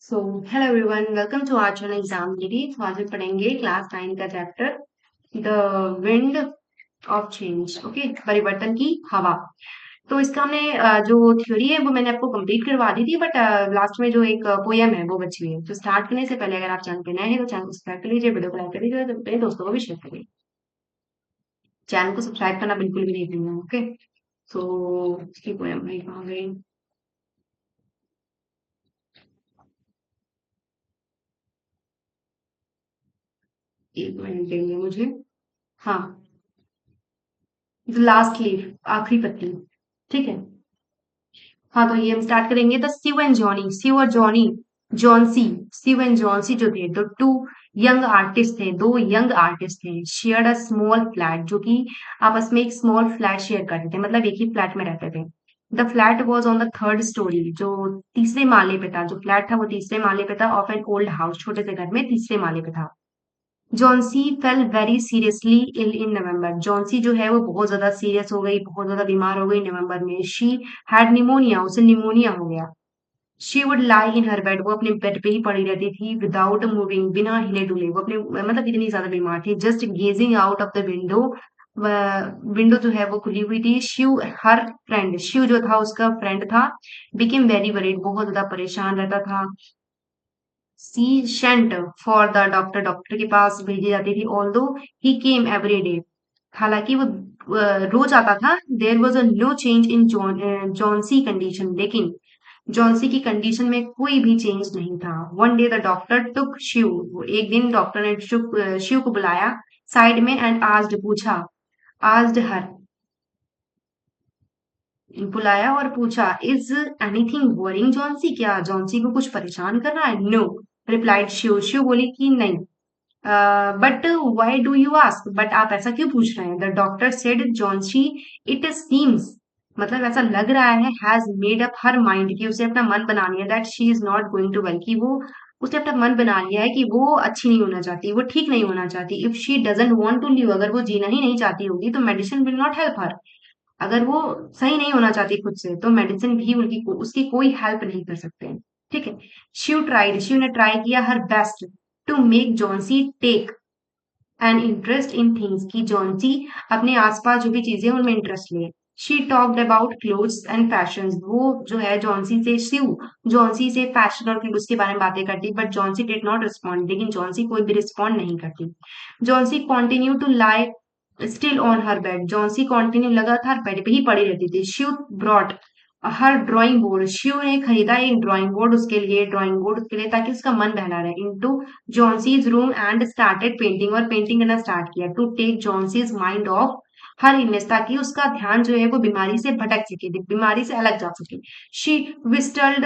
So hello everyone, welcome to our channel exam गिरी। तो आज हम पढ़ेंगे क्लास 9 का chapter the wind of change. Okay, परिवर्तन की हवा। तो इसका हमने जो थ्योरी है वो मैंने आपको कंप्लीट करवा दी थी, बट लास्ट में जो एक पोयम है वो बची हुई है। तो स्टार्ट करने से पहले अगर आप चैनल पे नए हैं तो चैनल को सब्सक्राइब कर लीजिए, वीडियो को लाइक कर लीजिए, तो अपने दोस्तों को भी शेयर करिए। चैनल को सब्सक्राइब करना बिल्कुल भी नहीं भूलना। ओके, सो इसकी पोयम भाई कहाँ गई? एक मिनट देंगे मुझे। हाँ, द लास्ट लीफ, आखिरी पत्ती। ठीक है। हाँ, तो ये हम स्टार्ट करेंगे। The Steve and Johnny, Steve और Johnny, Johnsy, Steve and Johnsy जो थे, दो टू यंग आर्टिस्ट थे, दो यंग आर्टिस्ट थे। शेयर्ड अ स्मॉल फ्लैट, जो कि आपस में एक स्मॉल फ्लैट शेयर करते थे, मतलब एक ही फ्लैट में रहते थे। The flat was on the third story, जो तीसरे माले पे था। जो फ्लैट था वो तीसरे माले पे था, ऑफ एन ओल्ड हाउस, छोटे से घर में तीसरे माले पे था। Johnsy fell very seriously ill in November, Johnsy जो है वो बहुत ज्यादा सीरियस हो गई, बहुत ज्यादा बीमार हो गई नवंबर में। शी हैड निमोनिया, उसे निमोनिया हो गया। She would lie in her bed, वो अपने बेड पे ही पड़ी रहती थी, विदाउट मूविंग, बिना हिले डुले। वो अपने मतलब इतनी ज्यादा बीमार थी। Just gazing out of the window, window जो है वो खुली हुई थी। शिव हर फ्रेंड, शिव जो था उसका फ्रेंड था, बिकेम वेरी वरीड, बहुत ज्यादा परेशान रहता था। She sent for the doctor, doctor के पास भेजी जाती थी। Although he came every day, हालांकि वो रोज आता था। There was a no change in Johnsy condition, लेकिन जॉन्सी की कंडीशन में कोई भी चेंज नहीं था। One day the doctor took Shiv, एक दिन डॉक्टर ने शिव को बुलाया साइड में एंड आस्ड, पूछा, आस्ड हर, बुलाया और पूछा, इज एनीथिंग वरिंग जॉन्सी, क्या जॉन्सी को कुछ परेशान कर रहा है? नो, रिप्लाइड शिव, शिव बोली कि नहीं। But why do you ask, but आप ऐसा क्यों पूछ रहे हैं? The doctor said Johnsy, it seems, मतलब ऐसा लग रहा है, has made up her mind, कि उसे अपना मन बना लिया, that she is not going to well, कि वो उसने अपना मन बना लिया है कि वो अच्छी नहीं होना चाहती, वो ठीक नहीं होना चाहती। If she doesn't want to live, अगर वो जीना ही नहीं चाहती होगी तो medicine will not help her. अगर वो सही नहीं होना चाहती खुद से तो मेडिसिन भी उसकी कोई हेल्प नहीं कर सकते हैं। ठीक है। शिव ट्राइड, शिव ने ट्राई किया her best to make Johnsy take an interest in things, की जॉन्सी अपने आसपास जो भी चीजें हैं, उनमें इंटरेस्ट ले। She talked about clothes and fashion, वो जो है जॉन्सी से, शिव जॉन्सी से फैशन और क्लोथ्स के बारे में बातें करती, but Johnsy did not respond, लेकिन जॉन्सी कोई भी रिस्पॉन्ड नहीं करती। Johnsy continue to lie still on her bed, Johnsy continue लगातार बेड पे ही पड़ी रहती थी। Shiv brought her drawing board, Shiv ने खरीदा एक ड्राइंग बोर्ड उसके लिए, ड्राइंग बोर्ड उसके लिए, ताकि उसका मन बहला रहे। Into Johnsy's room and started painting, और पेंटिंग करना स्टार्ट किया। To take Johnsy's mind off her illness, ताकि उसका ध्यान जो है वो बीमारी से भटक सके, बीमारी से अलग जा सके। शी विस्टल्ड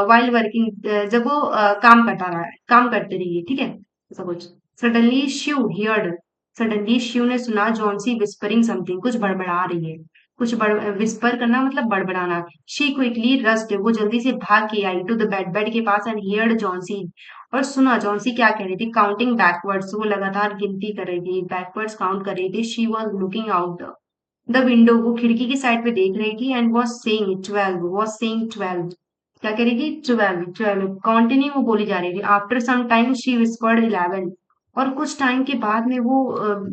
वाइल वर्किंग, जब वो काम करता रहा, काम करते रहिए, ठीक है, ऐसा कुछ। Suddenly Shiv heard, suddenly Shiv ने सुना जॉन्सी विस्परिंग समथिंग, कुछ बड़बड़ा रही है। कुछ बड़ विस्पर करना मतलब बड़बड़ाना। शी क्विकली रस्ट, वो जल्दी से भाग के आई टू द बेड, बेड के पास, एंड हियर्ड जॉन्सी, और सुना जॉन्सी क्या कह रही थी। काउंटिंग बैकवर्ड्स, वो लगातार गिनती कर रही थी, बैकवर्ड्स काउंट कर रही थी। She was looking out the window, वो खिड़की की साइड पे देख रही थी। And was saying 12, was saying 12, क्या कह रही थी? 12, 12 कंटिन्यू वो बोली जा रही थी। After some time she whispered 11, और कुछ टाइम के बाद में वो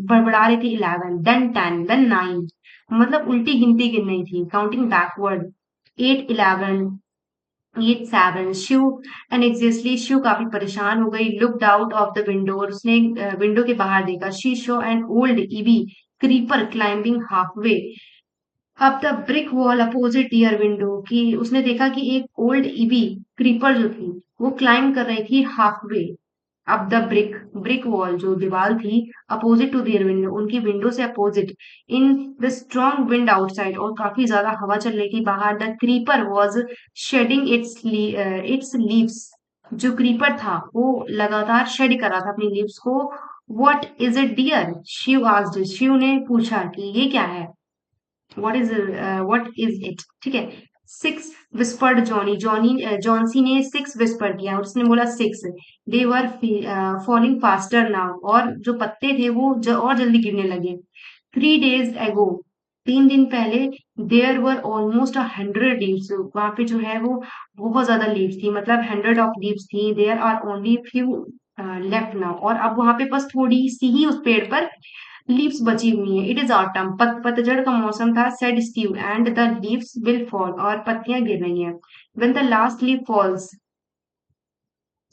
बड़बड़ा रही थी। 11, देन 10, देन 9, मतलब उल्टी गिनती गिन रही थी, counting backward. 8, 11, 8, 7, Shiv and exactly, Shiv काफी परेशान हो गई। Looked out of the window, और उसने विंडो के बाहर देखा। She saw an old ivy creeper climbing half way up the brick wall opposite dear window, कि उसने देखा कि एक ओल्ड ईवी क्रीपर जो थी वो क्लाइंब कर रही थी half way up the brick, brick wall जो दीवार थी, अपोजिट टू देयर विंडो, उनकी विंडो से opposite. In the strong wind outside, और काफी ज्यादा हवा चल रही थी बाहर। The creeper was shedding its leaves, जो क्रीपर था वो लगातार शेड कर रहा था अपनी लीव्स को। What is it dear, Shiv asked, Shiv ने पूछा कि ये क्या है। व्हाट इज इट, ठीक है। 6, विस्पर्ड जॉनी, जॉन्सी ने 6 विस्पर किया, और उसने बोला 6। दे वर फॉलिंग फास्टर नाउ, और जो पत्ते थे वो और जल्दी गिरने लगे। 3 days ago, 3 दिन पहले देयर वर ऑलमोस्ट 100 लीव्स, वहां पे जो है वो बहुत ज्यादा लीव्स थी, मतलब 100 ऑफ लीव्स थी। There are only few left now, और अब वहां पे बस थोड़ी सी ही उस पेड़ पर लीव्स बची हुई हैं। इट इज ऑटम, पतझड़ का मौसम था, said Steve, and the leaves will fall, और पत्तियां गिर रही हैं। When the last leaf falls,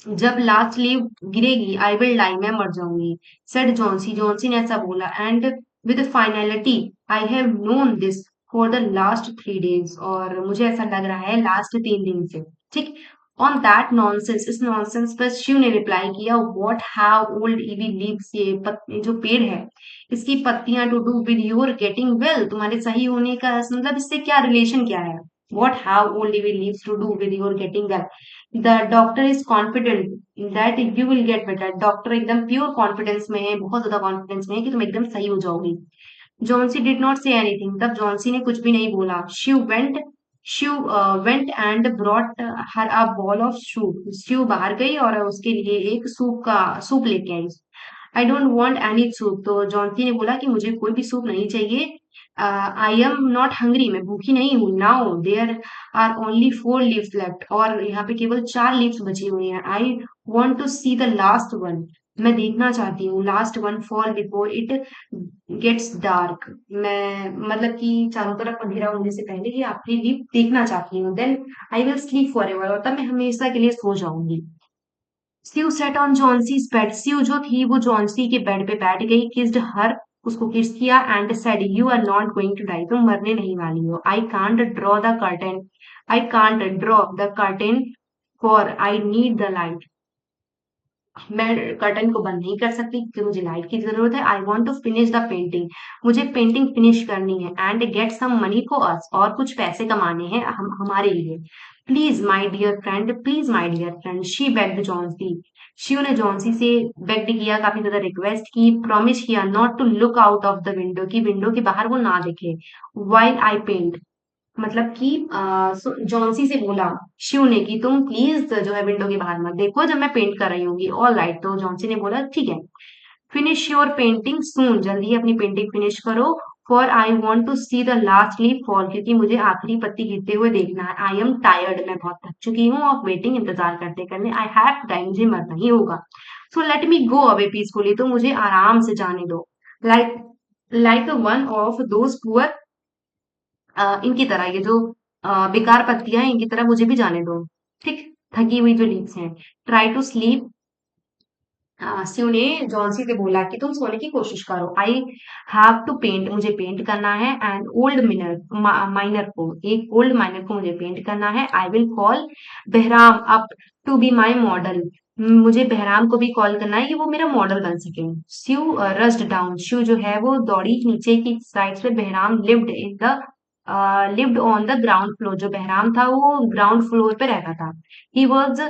जब लास्ट लीव गिरेगी, आई विल डाई, मैं मर जाऊंगी। सेड जॉन्सी, जॉन्सी ने ऐसा बोला। And with finality, I have known this for the last 3 days, और मुझे ऐसा लग रहा है लास्ट 3 दिन से। ठीक। ऑन दैट नॉनसेंस, इस नॉनसेंस पर शिव ने रिप्लाई किया, what have old ivy leaves, ये जो पेड़ है इसकी पत्तियां to do with your getting well, तुम्हारे सही होने का मतलब इससे क्या रिलेशन क्या है? What have old ivy leaves to do with your getting well? The doctor is confident that you will get better, doctor एकदम प्योर कॉन्फिडेंस में है, बहुत ज्यादा कॉन्फिडेंस में है कि तुम एकदम सही हो जाओगी। Johnsy did not say anything, तब जॉन्सी ने कुछ भी नहीं बोला। Shiv went and brought her a bowl of soup, Shiv बाहर गई और उसके लिए एक सूप लेके आई। I don't want any soup, तो जॉन्सी ने बोला कि मुझे कोई भी सूप नहीं चाहिए। आई एम नॉट हंग्री, मैं भूखी नहीं हूँ। Now there are only 4 leaves left, और यहाँ पे केवल 4 लीव्स बची हुई हैं। I want to see the last one, मैं देखना चाहती हूँ last one fall before it gets dark, मैं मतलब कि चारों तरफ अंधेरा होने से पहले ये आखिरी लीव देखना चाहती हूँ। Then I will sleep forever, और तब मैं हमेशा के लिए सो जाऊंगी। Sue sat on Johnsy's bed, Sue जो थी वो जॉन्सी के बेड पे बैठ गई, किस्ड हर, उसको किस किया, and said, you are not going to die, तुम मरने नहीं वाली हो। I can't draw the curtain for I need the light, मैं कर्टन को बंद नहीं कर सकती क्योंकि मुझे लाइट की जरूरत है। I want to finish the painting, मुझे पेंटिंग फिनिश करनी है। And get some money for us, और कुछ पैसे कमाने हैं हमारे लिए। Please my dear friend, please my dear friend, she begged Johnsy, Shiv ने जॉन्सी से बेग्ड किया, काफी ज्यादा रिक्वेस्ट की, प्रॉमिस किया not to look out of the window, की विंडो के बाहर वो ना देखे। वाइल आई पेंट, मतलब कि जॉन्सी से बोला शिव ने कि तुम प्लीज जो है विंडो के बाहर मत देखो जब मैं पेंट कर रही होंगी। ऑल राइट, तो जॉन्सी ने बोला ठीक है। फिनिश योर पेंटिंग सून, जल्दी ही अपनी पेंटिंग फिनिश करो। For I want to see the last leaf fall, क्योंकि मुझे आखिरी पत्ती गिरते हुए देखना है। आई एम टायर्ड, मैं बहुत थक चुकी हूँ, ऑफ वेटिंग, इंतजार करते करने। आई हैव टाइम, मुझे मरना ही होगा। So let me go away peacefully, तो मुझे आराम से जाने दो। Like like one of those poor, इनकी तरह, ये जो बेकार पत्तियां हैं इनकी तरह मुझे भी जाने दो। ठीक। थकी हुई जो लीव्स हैं। ट्राई टू स्लीप, शिव ने जॉन्सी से बोला कि तुम सोने की कोशिश करो। आई हैव टू पेंट, मुझे पेंट करना है। एंड ओल्ड माइनर को, एक ओल्ड माइनर को मुझे पेंट करना है। I will call Behram up to be my model, मुझे बहराम को भी कॉल करना है कि वो मेरा मॉडल बन सके। शिव रस्ड डाउन, शिव जो है वो दौड़ी नीचे की साइड पे। Bahram lived on the ground floor, जो बहराम था वो ग्राउंड फ्लोर पे रहता था। He was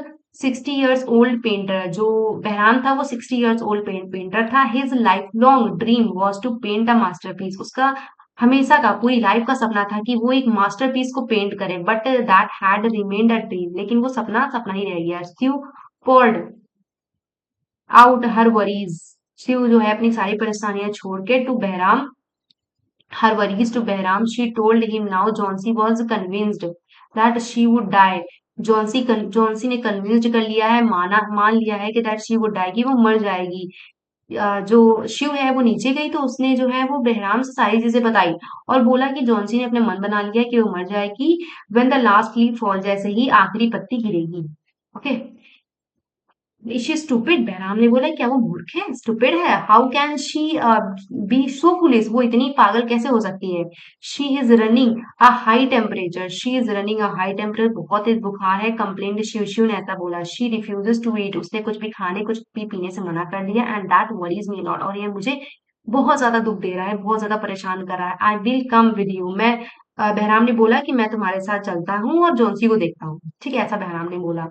60 years old painter, जो बहराम था वो 60 years ओल्ड पेंटर था। His life long dream was to paint a masterpiece, उसका हमेशा का, पूरी लाइफ का सपना था कि वो एक मास्टरपीस को पेंट करे। But that had remained a dream, लेकिन वो सपना सपना ही रह गया। Shiv poured out her worries, Shiv जो है अपनी सारी परेशानियां छोड़ के to Bahram, her worries to Behram, she told him now Jhansi was convinced that she would die. Johnsy ने कन्विंस्ड कर लिया है, मान लिया है कि दैट शी वुड डाई, कि वो मर जाएगी। जो शिव है वो नीचे गई, तो उसने जो है वो बहराम से सारी चीजें बताई और बोला कि जॉन्सी ने अपने मन बना लिया कि वो मर जाएगी। When the last leaf fall, जैसे ही आखिरी पत्ती गिरेगी। ओके। शी स्टूपिड, बहराम ने बोला क्या वो मूर्ख है, स्टूपिड है? How can she be so foolish, वो इतनी पागल कैसे हो सकती है? She is running a high temperature, she is running a high temperature, बहुत तेज बुखार है। कंप्लेन शिव, शिव ने ऐसा बोला। शी रिफ्यूजेस टू ईट, उसने कुछ भी खाने कुछ भी पीने से मना कर दिया। And that worries me lot, और ये मुझे बहुत ज्यादा दुख दे रहा है, बहुत ज्यादा परेशान कर रहा है। I will come with you, मैं बहराम ने बोला कि मैं तुम्हारे साथ चलता हूँ और जॉन्सी को देखता हूँ। ठीक है, ऐसा बहराम ने बोला।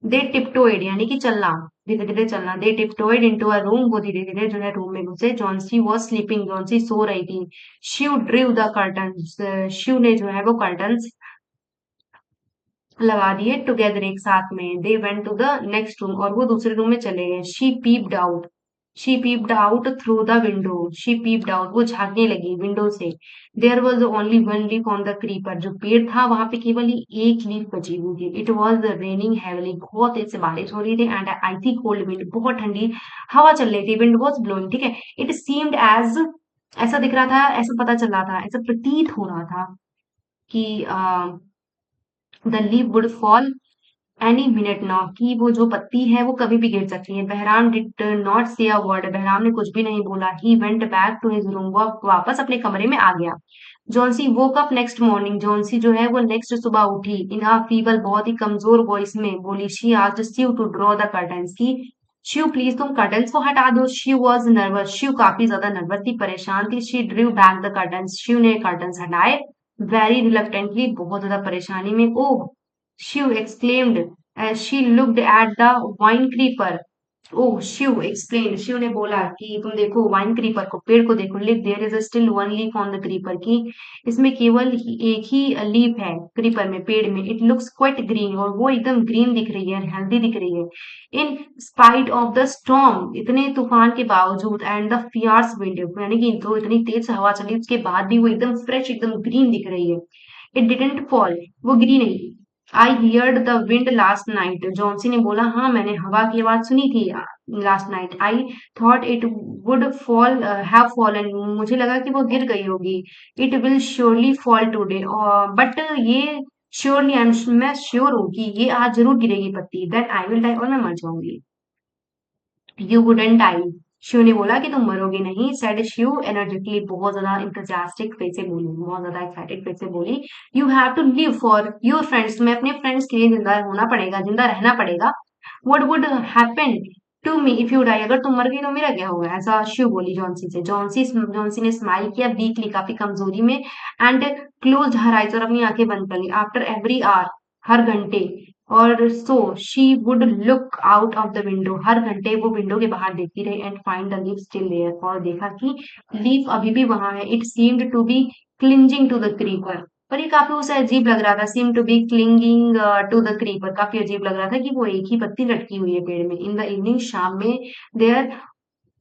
दे टिपटोइड, यानी कि चलना, धीरे धीरे चलना। दे टिपटोइड इनटू अ रूम, वो धीरे धीरे जो है रूम में घुसे। जॉन्सी वॉज स्लीपिंग, जॉन्सी सो रही थी। Shiv drew the curtains, Shiv ने जो है वो कर्टन्स लगा दिए टुगेदर, एक साथ में। They went to the next room, और वो दूसरे रूम में चले गए। She peeped out, she peeped out through the window, she peeped out, वो झांकने लगी विंडो से। There was only one leaf on the creeper, जो पेड़ था वहां पे केवल ही एक लीफ बची हुई थी। इट वॉज रेनिंग हेवली, बहुत तेज से बारिश हो रही थी, एंड आईसी कोल्ड विंड, बहुत ठंडी हवा चल रही थी। विंड वॉज ब्लोइंग, ठीक है। इट सीम्ड एज, ऐसा दिख रहा था, ऐसा पता चल रहा था, ऐसा प्रतीत हो रहा था कि the leaf would fall any minute now, कि वो जो पत्ती है वो कभी भी गिर सकती है। बहराम डिड नॉट से अ वर्ड, बहराम ने कुछ भी नहीं बोला। He went back to his room, वो वापस अपने कमरे में आ गया। Johnsy woke up next morning, Johnsy जो है वो नेक्स्ट सुबह उठी। इन अ फीबल, बहुत ही कमजोर वॉइस में बोली। She asked Shiv to draw the curtains, की शिव प्लीज तुम कर्टन्स को हटा दो। शिव वॉज नर्वस, शिव काफी ज्यादा नर्वस थी, परेशान थी। She drew back the curtains, Shiv ने कर्टन्स हटाए वेरी रिलक्टेंटली, बहुत ज्यादा परेशानी में। Oh, Shiv exclaimed as she looked at the wine creeper. Oh, Shiv explain, Shiv ने बोला कि तुम देखो वाइन क्रीपर को, पेड़ को देखो। Live there is still one leaf on the creeper, की इसमें केवल एक ही लीफ है क्रीपर में, पेड़ में। इट लुक्स क्वाइट ग्रीन, और वो एकदम ग्रीन दिख रही है, हेल्दी दिख रही है। In spite of the storm, इतने तूफान के बावजूद, एंड द फियर्स विंड, यानी कि तो इतनी तेज हवा चली उसके बाद भी वो एकदम फ्रेश, एकदम ग्रीन दिख रही है। इट डिडंट फॉल, वो गिरी नहीं। आई heard the wind last night, Johnsy ने बोला हाँ मैंने हवा की आवाज सुनी थी last night. I thought it would fall, have fallen, मुझे लगा कि वो गिर गई होगी। It will surely fall today, but ये श्योरली, मैं श्योर हूँ कि ये आज जरूर गिरेगी पत्ती। देन आई विल डाई, और मैं मर जाऊंगी। यू वुडंट डाई, शिव ने बोला कि तुम मरोगे नहीं। सेड शिव एनर्जेटिकली, बहुत ज्यादा इंथुसियास्टिक वे से बोली, बहुत ज्यादा एक्साइटेड वे से बोली। You have to live for your friends, तुम्हें अपने फ्रेंड्स के लिए जिंदा होना पड़ेगा, जिंदा रहना पड़ेगा। What would happen to me if you die, अगर तुम मर गई तो मेरा क्या होगा, ऐसा शिव बोली जॉन्सी से। जॉन्सी ने स्माइल किया वीकली, काफी कमजोरी में, एंड क्लोज हर आइज, और अपनी आंखें बंद कर ली। आफ्टर एवरी आवर, हर घंटे, और so she would look out of the window, हर घंटे वो विंडो के बाहर देखती रही। And find the leaf still there, और देखा कि लीफ अभी भी वहां है। It seemed to be clinging to the creeper, पर ये काफी उसे अजीब लग रहा था। Seem to be clinging to the creeper, काफी अजीब लग रहा था कि वो एक ही पत्ती लटकी हुई है पेड़ में। इन द इवनिंग, शाम में, देयर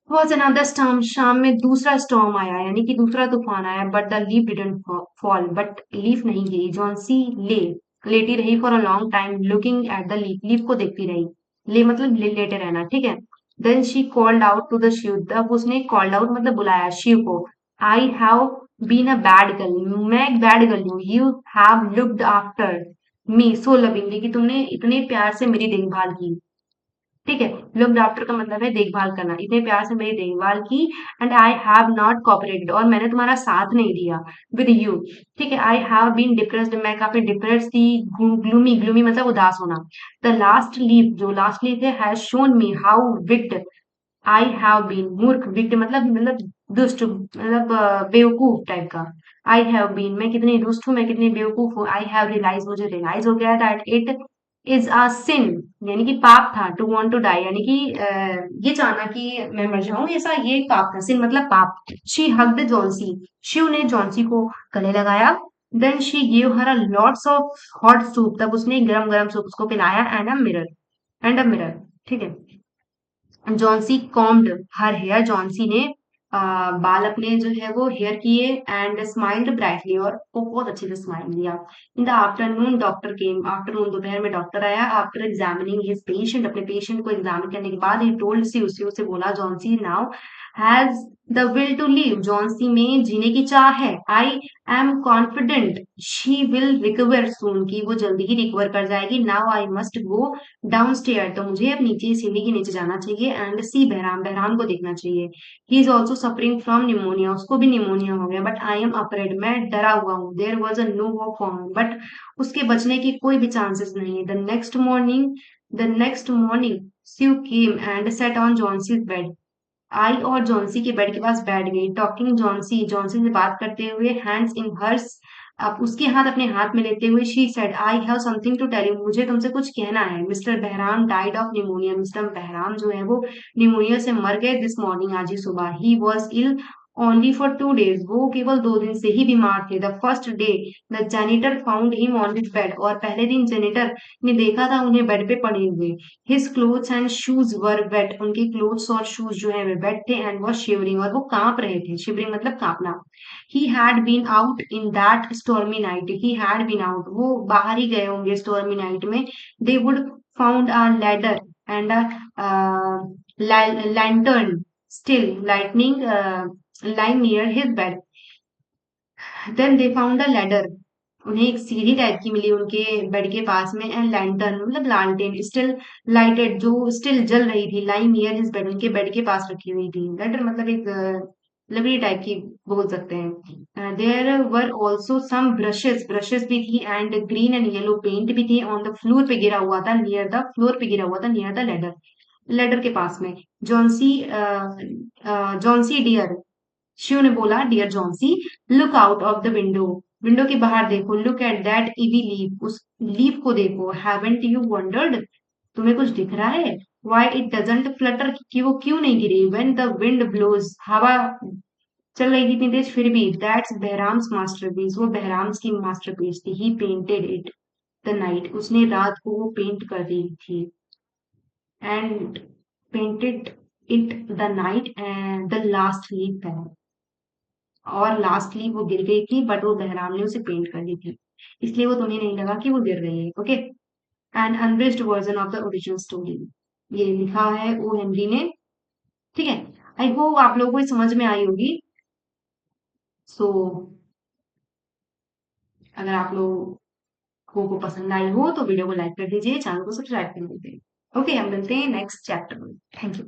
वॉज अनदर स्टॉर्म, शाम में दूसरा स्टॉर्म आया, यानी कि दूसरा तूफान आया। But the leaf didn't fall, but leaf नहीं गिरी। जॉन्सी ले लेटी रही for a long time, looking at the leaf, leaf को देखती रही। ले मतलब लेटे रहना, ठीक है। Then she called out to the Shiv, तब उसने कॉल्ड आउट मतलब बुलाया शिव को। I have been a bad girl, मैं एक बैड गर्ल हूँ। You have looked after me so lovingly, कि तुमने इतने प्यार से मेरी देखभाल की, ठीक है। लुक्ड आफ्टर का मतलब है देखभाल करना, इतने प्यार से मेरी देखभाल की। And I have not cooperated, और मैंने तुम्हारा साथ नहीं दिया विद यू, ठीक है। आई हैव बीन डिप्रेस्ड, मैं काफी डिप्रेस थी। ग्लूमी, ग्लूमी मतलब उदास होना। द लास्ट लीफ, जो लास्ट लीफ है, has shown me how wicked I have been, मूर्ख, विक्ड मतलब दुष्ट, मतलब बेवकूफ टाइप का। आई हैव बीन, मैं कितनी दुष्ट हूँ, मैं कितनी बेवकूफ हूँ। आई हैव रियलाइज, मुझे रियलाइज हो गया दैट इट इज अ सिन, यानी कि पाप था। टू वांट टू डाई, यानी कि ये चाहना कि मैं मर जाऊं, ऐसा ये एक पाप था। सिन मतलब पाप। शी हग्ड जॉन्सी, शिव ने जॉन्सी को गले लगाया। Then she give her a lots of hot soup, तब उसने गरम गरम सूप उसको पिलाया। एंड अ मिरर, ठीक है। Johnsy combed her hair, Johnsy ने बाल अपने जो है वो हेयर किए। एंड स्माइल्ड ब्राइटली, और वो बहुत अच्छे से स्माइल दिया। In the afternoon doctor came, afternoon दोपहर में डॉक्टर आया। आफ्टर एग्जामिनिंग हिज पेशेंट, अपने पेशेंट को एग्जामिन करने के बाद, ही टोल्ड सी, उसे बोला Johnsy now has the will to live, Johnsy में जीने की चाह है। I am confident she will recover soon, की वो जल्दी ही रिकवर कर जाएगी। Now I must go downstair, तो मुझे अब नीचे सीढ़ी के नीचे जाना चाहिए। एंड सी बहराम, बहराम को देखना चाहिए। He is also suffering from pneumonia, उसको भी निमोनिया हो गया। बट आई एम अफ्रेड, मैं डरा हुआ हूँ। There was a no hope for him, but उसके बचने की कोई भी चांसेस नहीं है। The next morning Sue came and sat on Johnson's bed. आई और जॉन्सी के बेड के पास बैठ गई। टॉकिंग जॉन्सी, जॉन्सी से बात करते हुए, हैंड्स इन हर्स, अब उसके हाथ अपने हाथ में लेते हुए, she said I have something to tell you, मुझे तुमसे कुछ कहना है। Mister Bahram died of pneumonia, mister Bahram जो है वो निमोनिया से मर गए दिस मॉर्निंग, आज ही सुबह। He was ill only for 2 days, वो केवल 2 दिन से ही बीमार थे। The first day the janitor found him on his bed, और पहले दिन जेनिटर ने देखा था उन्हें बेड पे पड़े हुए। His clothes and shoes were wet, उनके क्लोथ्स और शूज जो है वे वेट थे। एंड वॉज शिवरिंग, और वो कांप रहे थे। शिवरिंग मतलब कांपना। He had been out in that stormy night, he had been out, वो बाहर ही गए होंगे स्टॉर्मी नाइट में। They would found a ladder and a lantern still lightning lying near his bed. Then they found a ladder. उन्हें एक सीढ़ी type की मिली उनके बेड के पास में। एंड लैंटर्न मतलब लालटेन, स्टिल लाइटेड, जो स्टिल जल रही थी। लाइंग नियर हिज बेड, उनके बेड के पास रखी हुई थी। लैडर मतलब एक लकड़ी टाइप की बोल सकते हैं। There were also some brushes, brushes भी थी। And green and yellow paint भी थी। ऑन द फ्लोर पे गिरा हुआ था, नियर द फ्लोर पे गिरा हुआ था, नियर द लेडर, लेडर के पास में। जॉन्सी जॉन्सी डियर, शिव ने बोला, dear Johnsy, look out of the window, window के बाहर देखो। Look at that ivy leaf, उस लीफ को देखो। हैवेंट यू वंडर्ड, तुम्हें कुछ दिख रहा है? व्हाई इट डजंट फ्लटर, कि वो क्यों नहीं गिरी? व्हेन द विंड ब्लोज, हवा चल रही थी इतनी तेज फिर भी। दैट्स बहराम्स मास्टरपीस, वो बहराम्स की मास्टरपीस थी। ही पेंटेड इट द नाइट, उसने रात को वो पेंट कर दी थी। And painted it the night and the last leaf है, और लास्टली वो गिर गई थी, बट वो बहराम ने उसे पेंट कर दी थी, इसलिए वो तुम्हें नहीं लगा कि वो गिर रही है। Okay. An enriched version of the original story, ये लिखा है ओ हेनरी ने। ठीक है। आई होप आप लोगों को ये समझ में आई होगी। सो अगर आप लोगों को पसंद आई हो तो वीडियो को लाइक कर दीजिए, चैनल को सब्सक्राइब कर दीजिए। ओके, हम मिलते हैं नेक्स्ट चैप्टर में। Thank you.